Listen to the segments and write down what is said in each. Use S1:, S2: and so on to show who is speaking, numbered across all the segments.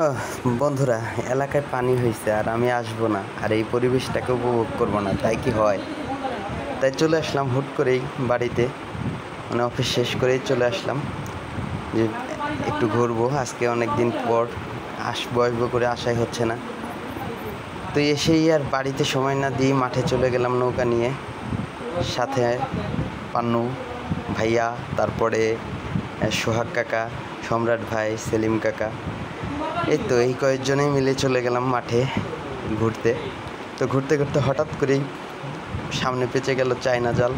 S1: আহ, বন্ধুরা, এলাকায় পানি হয়েছে আর আমি আসবো না, আর এই পরিবেশটাকে উপভোগ করবো না, তাই কি হয়? তাই চলে আসলাম হুট করেই বাড়িতে, মানে অফিস শেষ করেই চলে আসলাম যে একটু ঘুরবো। আজকে অনেক দিন পর আসবো আসবো করে আশাই হচ্ছে না। তো এসেই আর বাড়িতে সময় না দিয়ে মাঠে চলে গেলাম নৌকা নিয়ে, সাথে পান্নু ভাইয়া, তারপরে সোহাগ কাকা, সম্রাট ভাই, সেলিম কাকা, এই কয়েকজনেই মিলে চলে গেলাম মাঠে ঘুরতে। তো ঘুরতে ঘুরতে হঠাৎ করেই সামনে পেঁচে গেল চায়না জাল।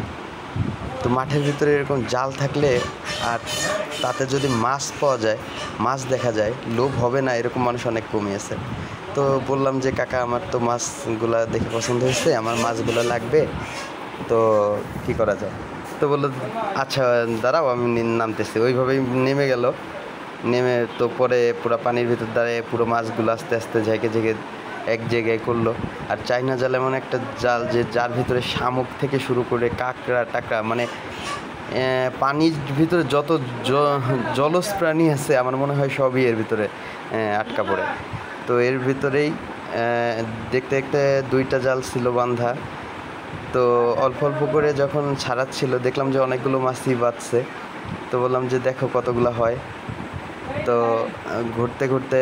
S1: তো মাঠের ভিতরে এরকম জাল থাকলে আর তাতে যদি মাছ পাওয়া যায়, মাছ দেখা যায়, লোভ হবে না এরকম মানুষ অনেক কমিয়েছে। তো বললাম যে কাকা, আমার তো মাছগুলা দেখে পছন্দ হয়েছে, আমার মাছগুলো লাগবে, তো কি করা যায়? তো বললো আচ্ছা দাঁড়াও, আমি নামতেছি। ওইভাবেই নেমে গেল। নেমে তো পরে পুরো পানির ভিতর দাঁড়িয়ে পুরো মাছগুলো আস্তে আস্তে ঝেঁকে ঝেঁকে এক জায়গায় করলো। আর চাইনা জাল এমন একটা জাল যে যার ভিতরে শামুক থেকে শুরু করে কাঁকড়া টাকড়া, মানে পানির ভিতরে যত জলজ প্রাণী আছে আমার মনে হয় সবই এর ভিতরে আটকা পড়ে। তো এর ভিতরেই দেখতে দেখতে 2টা জাল ছিল বাঁধা। তো অল্প অল্প করে যখন ছাড়াচ্ছিল দেখলাম যে অনেকগুলো মাছই বাঁধছে। তো বললাম যে দেখো কতগুলো হয়। তো ঘুরতে ঘুরতে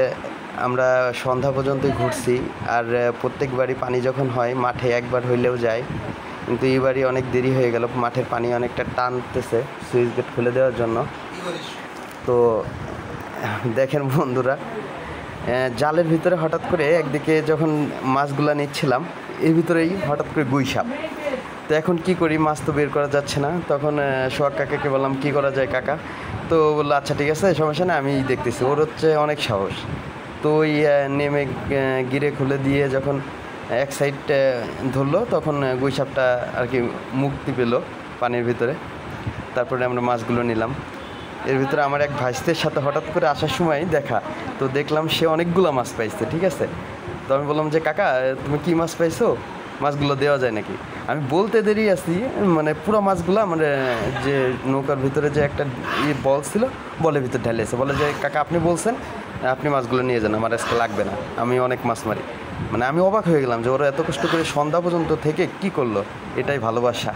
S1: আমরা সন্ধ্যা পর্যন্তই ঘুরছি। আর প্রত্যেকবারই পানি যখন হয় মাঠে একবার হইলেও যায়, কিন্তু এইবারই অনেক দেরি হয়ে গেল, মাঠের পানি অনেকটা টানতেছে সুইচ গেট খুলে দেওয়ার জন্য। তো দেখেন বন্ধুরা, জালের ভিতরে হঠাৎ করে একদিকে যখন মাছগুলা নিচ্ছিলাম, এর ভিতরেই হঠাৎ করে গুই সাপ। তো এখন কি করি, মাছ তো বের করা যাচ্ছে না। তখন সোহাগ কাকাকে বললাম কি করা যায় কাকা? তো বললো আচ্ছা ঠিক আছে, সমস্যা নেই, আমি দেখতেছি। ওর হচ্ছে অনেক সাহস। তো ওই নেমে গিরে খুলে দিয়ে যখন এক সাইড ধরলো, তখন গুই সাপটা আর কি মুক্তি পেল পানির ভিতরে। তারপরে আমরা মাছগুলো নিলাম। এর ভিতরে আমার এক ভাইস্তের সাথে হঠাৎ করে আসার সময় দেখা, তো দেখলাম সে অনেকগুলো মাছ পাইছে, ঠিক আছে। তো আমি বললাম যে কাকা, তুমি কি মাছ পাইছো, মাছগুলো দেওয়া যায় নাকি? আমি বলতে দেরি আছি, মানে পুরো মাছগুলো মানে যে নৌকার ভিতরে যে একটা বল ছিল, বলের ভিতরে ঢেলেছে। বলে যে কাকা, আপনি বলছেন, আপনি মাছগুলো নিয়ে যান, আমার আজকে লাগবে না, আমি অনেক মাছ মারি। মানে আমি অবাক হয়ে গেলাম যে ওরা এত কষ্ট করে সন্ধ্যা পর্যন্ত থেকে কি করলো, এটাই ভালোবাসা।